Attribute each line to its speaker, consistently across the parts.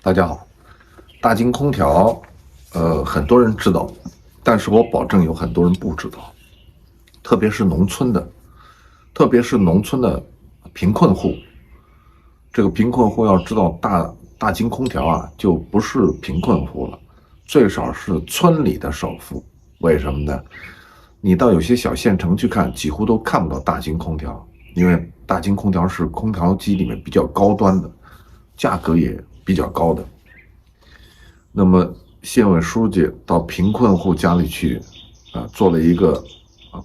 Speaker 1: 大家好，大金空调，很多人知道，但是我保证有很多人不知道，特别是农村的，贫困户。这个贫困户要知道大金空调啊，就不是贫困户了，最少是村里的首富。为什么呢？你到有些小县城去看，几乎都看不到大金空调，因为大金空调是空调机里面比较高端的，价格也比较高的。那么县委书记到贫困户家里去，做了一个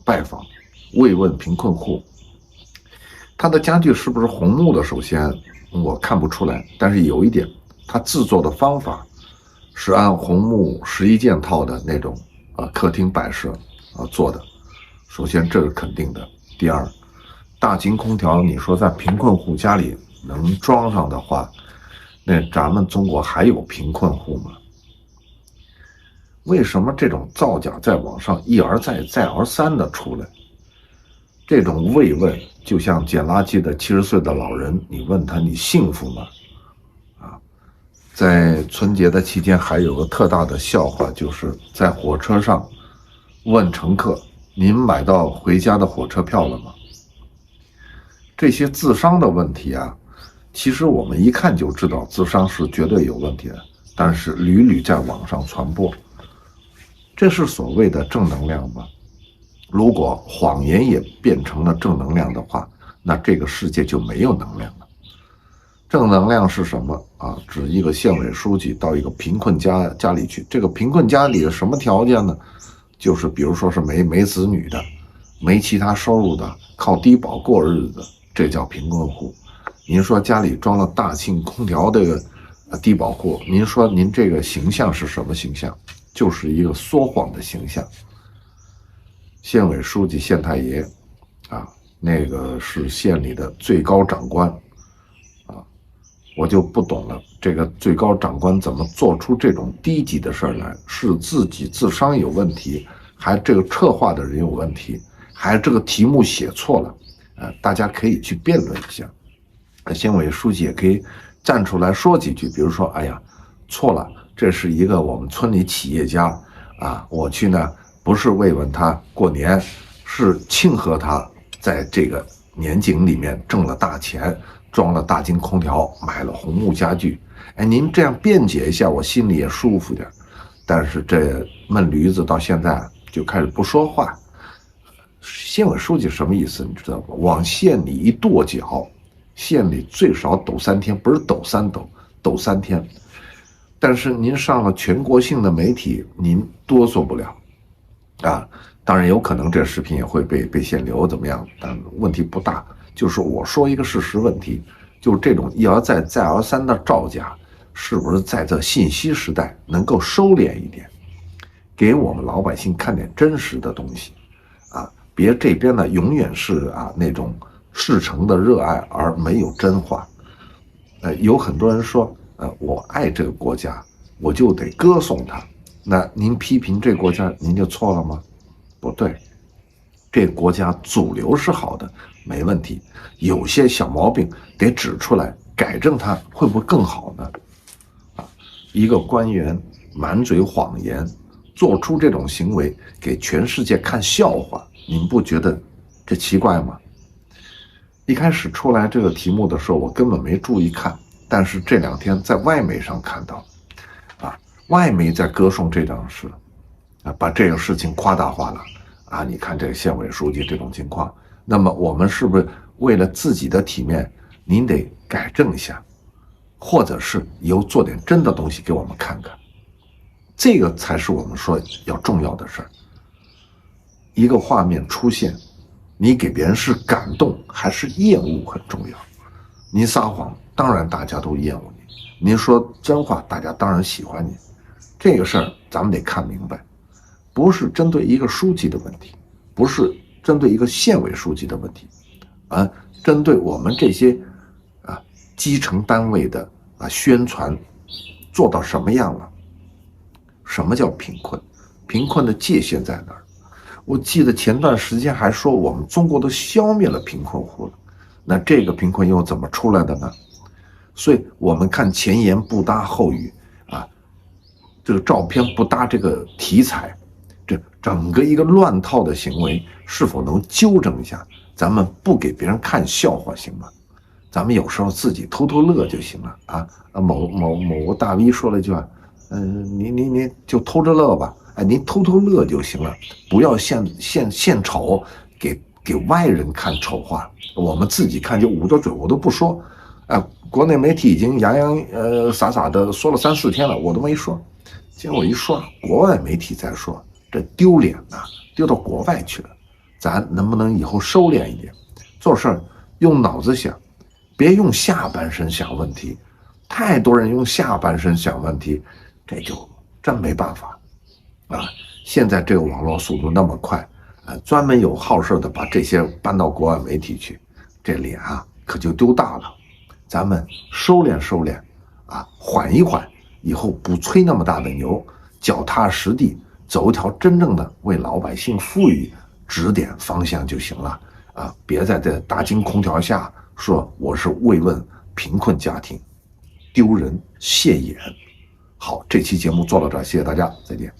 Speaker 1: 拜访，慰问贫困户。他的家具是不是红木的？首先我看不出来，但是有一点，他制作的方法是按红木11件套的那种客厅摆设做的。首先这是肯定的。第二，大金空调你说在贫困户家里能装上的话，那咱们中国还有贫困户吗？为什么这种造假在网上一而再再而三的出来？这种慰问就像捡垃圾的70岁的老人，你问他你幸福吗？在春节的期间还有个特大的笑话，就是在火车上问乘客，您买到回家的火车票了吗？这些自伤的问题啊，其实我们一看就知道自伤是绝对有问题的，但是屡屡在网上传播，这是所谓的正能量吗？如果谎言也变成了正能量的话，那这个世界就没有能量了。正能量是什么啊？指一个县委书记到一个贫困家里去，这个贫困家里的什么条件呢？就是比如说是没子女的，没其他收入的，靠低保过日子，这叫贫困户。您说家里装了大庆空调这个低保户，您说您这个形象是什么形象？就是一个说谎的形象。县委书记县太爷那个是县里的最高长官我就不懂了，这个最高长官怎么做出这种低级的事来？是自己自伤有问题，还这个策划的人有问题，还这个题目写错了大家可以去辩论一下。县委书记也可以站出来说几句，比如说哎呀错了，这是一个我们村里企业家我去呢不是慰问他过年，是庆贺他在这个年景里面挣了大钱，装了大金空调，买了红木家具。您这样辩解一下，我心里也舒服点。但是这闷驴子到现在就开始不说话。县委书记什么意思？你知道吗？往县里一跺脚，县里最少抖3天，不是抖3抖，抖3天。但是您上了全国性的媒体，您哆嗦不了当然有可能这视频也会被限流怎么样，但问题不大。就是我说一个事实问题，就是这种一而再再而三的造假，是不是在这信息时代能够收敛一点，给我们老百姓看点真实的东西别这边呢永远是那种事成的热爱而没有真话。有很多人说我爱这个国家，我就得歌颂它。那您批评这个国家，您就错了吗？不对，这个国家主流是好的，没问题，有些小毛病得指出来，改正它，会不会更好呢？一个官员满嘴谎言，做出这种行为给全世界看笑话，您不觉得这奇怪吗？一开始出来这个题目的时候，我根本没注意看，但是这2天在外媒上看到外媒在歌颂这档事把这个事情夸大化了你看这个县委书记这种情况，那么我们是不是为了自己的体面，您得改正一下，或者是以后做点真的东西给我们看看，这个才是我们说要重要的事儿。一个画面出现，你给别人是感动还是厌恶很重要。您撒谎，当然大家都厌恶你；您说真话，大家当然喜欢你。这个事儿咱们得看明白，不是针对一个书记的问题，不是针对一个县委书记的问题针对我们这些基层单位的宣传做到什么样了？什么叫贫困？贫困的界限在哪儿？我记得前段时间还说我们中国都消灭了贫困户了，那这个贫困又怎么出来的呢？所以我们看前言不搭后语啊，这个照片不搭这个题材，这整个一个乱套的行为是否能纠正一下？咱们不给别人看笑话行吗？咱们有时候自己偷偷乐就行了啊。某个大 V 说了一句话，你就偷着乐吧，哎，您偷偷乐就行了，不要献丑，给外人看丑话，我们自己看就捂着嘴我都不说。国内媒体已经洋洋洒洒的说了3、4天了，我都没说。结果一说，国外媒体在说，这丢脸呐，丢到国外去了。咱能不能以后收敛一点，做事用脑子想，别用下半身想问题。太多人用下半身想问题，这就真没办法啊！现在这个网络速度那么快，专门有好事的把这些搬到国外媒体去，这脸啊可就丢大了。咱们收敛收敛啊，缓一缓，以后不吹那么大的牛，脚踏实地走一条真正的为老百姓富裕指点方向就行了啊！别在这大金空调下说我是慰问贫困家庭，丢人现眼。好，这期节目做到这儿，谢谢大家，再见。